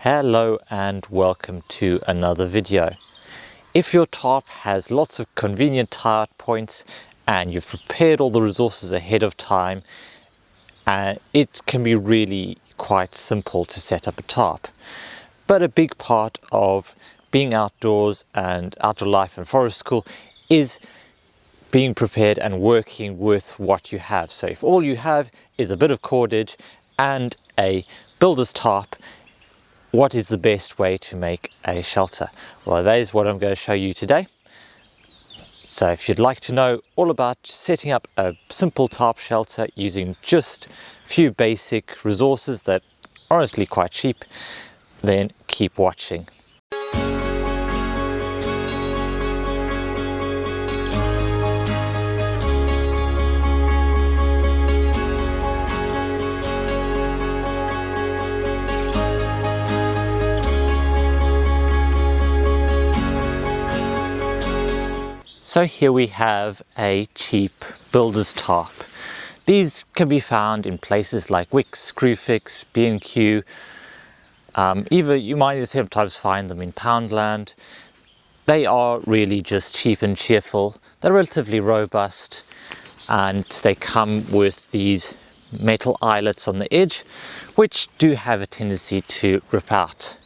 Hello and welcome to another video. If your tarp has lots of convenient tie points and you've prepared all the resources ahead of time, it can be really quite simple to set up a tarp. But a big part of being outdoors and outdoor life and forest school is being prepared and working with what you have. So if all you have is a bit of cordage and a builder's tarp, what is the best way to make a shelter? Well, that is what I'm going to show you today. So if you'd like to know all about setting up a simple tarp shelter using just a few basic resources that are honestly quite cheap, then keep watching. So here we have a cheap builder's tarp. These can be found in places like Wickes, Screwfix, B&Q. Even you might sometimes find them in Poundland. They are really just cheap and cheerful. They're relatively robust and they come with these metal eyelets on the edge, which do have a tendency to rip out.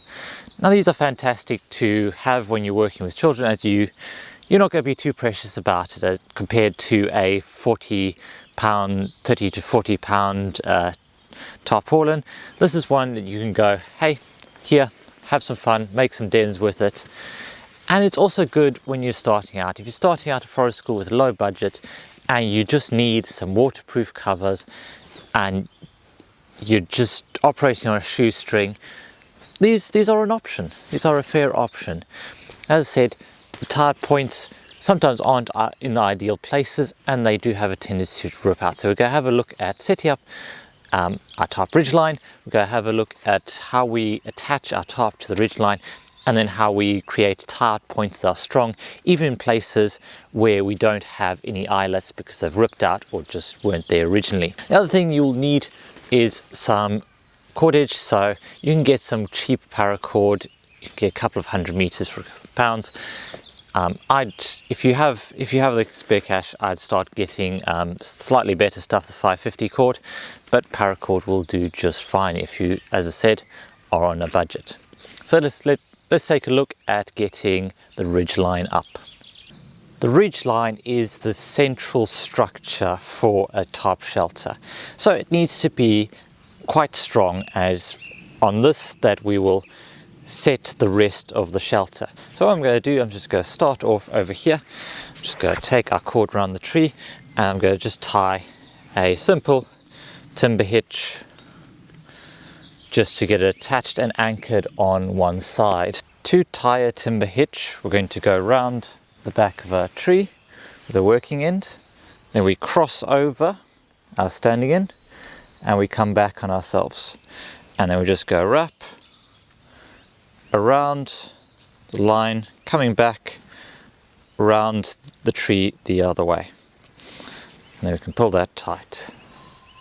Now these are fantastic to have when you're working with children, as you're not going to be too precious about it compared to a 30 to 40 pound tarpaulin. This is one that you can go, hey, here, have some fun, make some dens with it. And it's also good when you're starting out. If you're starting out at forest school with a low budget and you just need some waterproof covers and you're just operating on a shoestring, these are an option. These are a fair option. As I said, the tie points sometimes aren't in the ideal places and they do have a tendency to rip out. So we're going to have a look at setting up our tarp ridge line. We're going to have a look at how we attach our tarp to the ridge line, and then how we create tie points that are strong even in places where we don't have any eyelets because they've ripped out or just weren't there originally. The other thing you'll need is some cordage. So you can get some cheap paracord. You can get a couple of 100 meters for £1. If you have the spare cash, I'd start getting slightly better stuff, the 550 cord, but paracord will do just fine if you, as I said, are on a budget. So let's take a look at getting the ridge line up. The ridge line is the central structure for a tarp shelter, so it needs to be quite strong, as on this that we will set the rest of the shelter. So what I'm going to do, I'm just going to start off over here. I'm just going to take our cord around the tree and I'm going to just tie a simple timber hitch just to get it attached and anchored on one side. To tie a timber hitch, we're going to go around the back of our tree with the working end, then we cross over our standing end and we come back on ourselves, and then we just go wrap around the line, coming back around the tree the other way. And then we can pull that tight,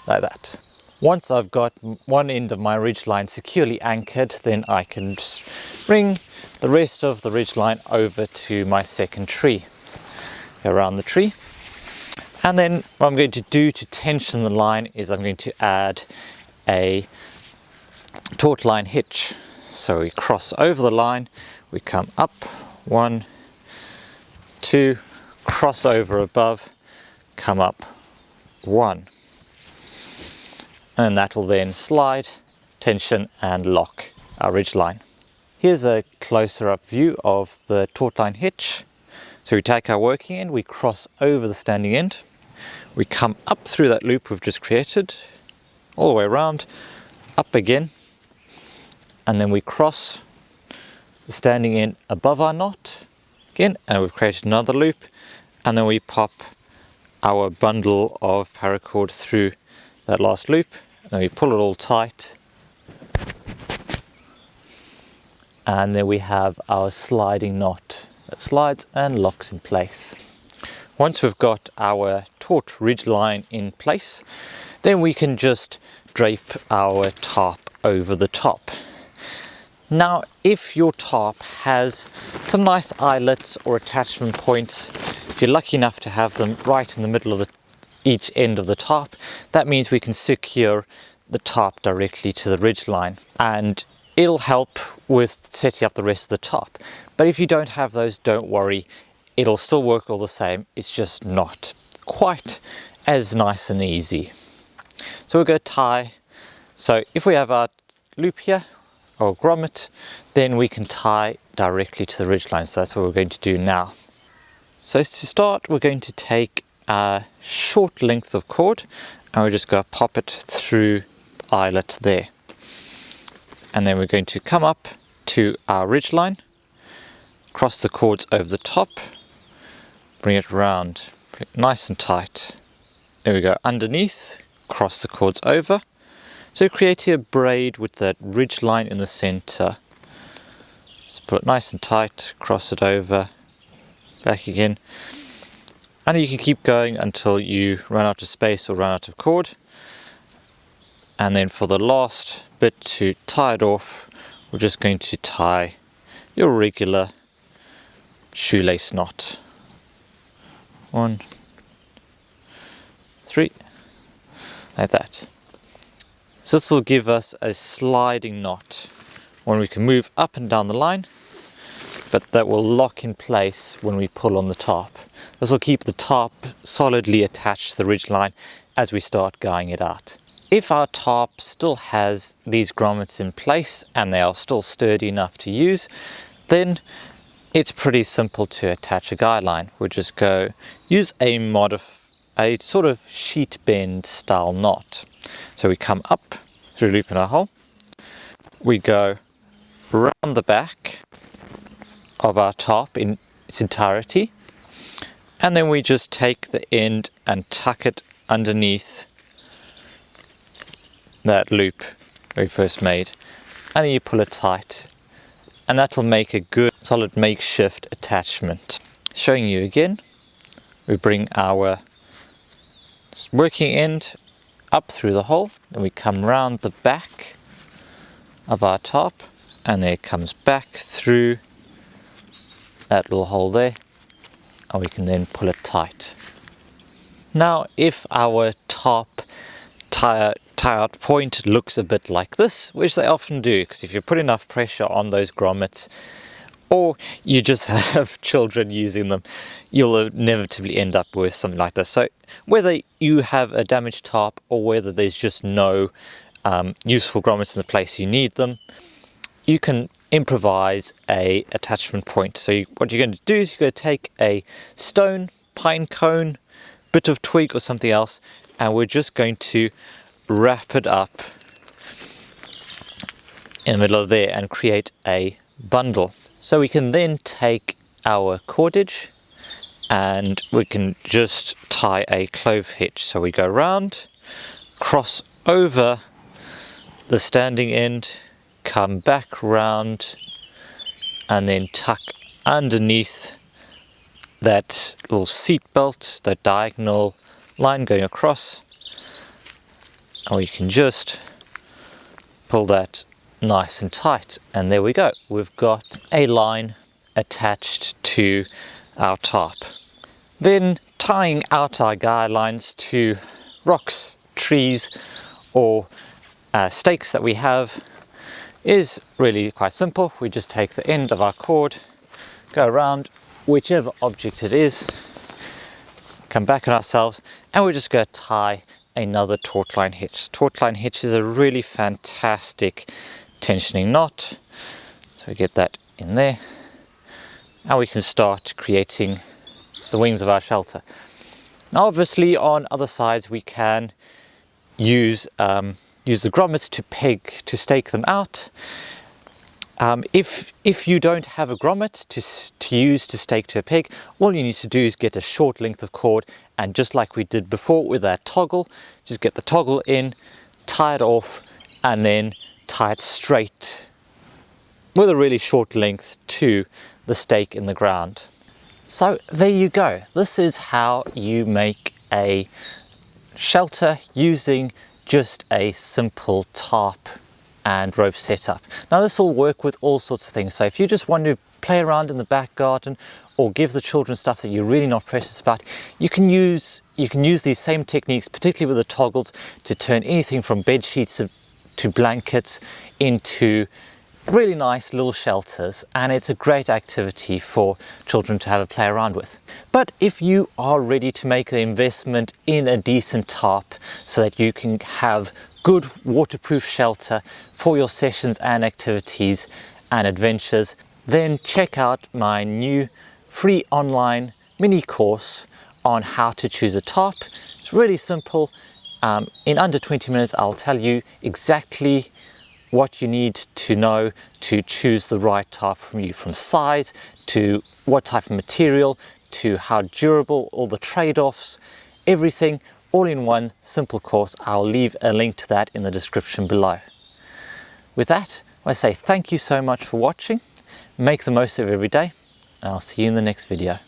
like that. Once I've got one end of my ridge line securely anchored, then I can just bring the rest of the ridge line over to my second tree, around the tree. And then what I'm going to do to tension the line is I'm going to add a taut line hitch. So we cross over the line, we come up, 1, 2, cross over above, come up, 1. And that will then slide, tension and lock our ridge line. Here's a closer up view of the taut line hitch. So we take our working end, we cross over the standing end, we come up through that loop we've just created, all the way around, up again, and then we cross the standing end above our knot again, and we've created another loop, and then we pop our bundle of paracord through that last loop, and then we pull it all tight, and then we have our sliding knot that slides and locks in place. Once we've got our taut ridge line in place, then we can just drape our tarp over the top. Now, if your tarp has some nice eyelets or attachment points, if you're lucky enough to have them right in the middle of each end of the tarp, that means we can secure the tarp directly to the ridge line, and it'll help with setting up the rest of the tarp. But if you don't have those, don't worry, it'll still work all the same. It's just not quite as nice and easy. So we're going to tie. So if we have our loop here or grommet, then we can tie directly to the ridge line. So that's what we're going to do now. So to start, we're going to take a short length of cord and we're just going to pop it through the eyelet there. And then we're going to come up to our ridge line, cross the cords over the top, bring it round, nice and tight. There we go, underneath, cross the cords over. So create a braid with that ridge line in the center. Just pull it nice and tight, cross it over, back again. And you can keep going until you run out of space or run out of cord. And then for the last bit to tie it off, we're just going to tie your regular shoelace knot. 1, 3, like that. So this will give us a sliding knot when we can move up and down the line, but that will lock in place when we pull on the tarp. This will keep the tarp solidly attached to the ridge line as we start guying it out. If our tarp still has these grommets in place and they are still sturdy enough to use, then it's pretty simple to attach a guy line. We'll just go use a sort of sheet bend style knot. So we come up through a loop in our hole, we go round the back of our tarp in its entirety, and then we just take the end and tuck it underneath that loop we first made, and then you pull it tight, and that will make a good solid makeshift attachment. Showing you again, we bring our working end up through the hole, then we come round the back of our tarp, and there it comes back through that little hole there, and we can then pull it tight. Now if our tarp tie-out point looks a bit like this, which they often do, because if you put enough pressure on those grommets, or you just have children using them, you'll inevitably end up with something like this. So whether you have a damaged tarp or whether there's just no useful grommets in the place you need them, you can improvise a attachment point. So what you're going to do is you're going to take a stone, pine cone, bit of twig or something else, and we're just going to wrap it up in the middle of there and create a bundle. So we can then take our cordage and we can just tie a clove hitch. So we go round, cross over the standing end, come back round, and then tuck underneath that little seat belt, that diagonal line going across, and we can just pull that nice and tight, and there we go, we've got a line attached to our tarp. Then tying out our guy lines to rocks, trees, or stakes that we have is really quite simple. We just take the end of our cord, go around whichever object it is, come back on ourselves, and we're just going to tie another taut line hitch. Taut line hitch is a really fantastic tensioning knot, so we get that in there, and we can start creating the wings of our shelter. Now obviously on other sides we can use the grommets to stake them out. If you don't have a grommet to use to stake to a peg, all you need to do is get a short length of cord, and just like we did before with that toggle, just get the toggle in, tie it off, and then tie it straight with a really short length to the stake in the ground. So there you go. This is how you make a shelter using just a simple tarp and rope setup. Now this will work with all sorts of things. So if you just want to play around in the back garden or give the children stuff that you're really not precious about, you can use these same techniques, particularly with the toggles, to turn anything from bed sheets to blankets into really nice little shelters, and it's a great activity for children to have a play around with. But if you are ready to make the investment in a decent tarp so that you can have good waterproof shelter for your sessions and activities and adventures, then check out my new free online mini course on how to choose a tarp. It's really simple. In under 20 minutes I'll tell you exactly what you need to know to choose the right tarp from you, from size to what type of material to how durable, all the trade-offs, everything all in one simple course. I'll leave a link to that in the description below. With that, I say thank you so much for watching. Make the most of every day, and I'll see you in the next video.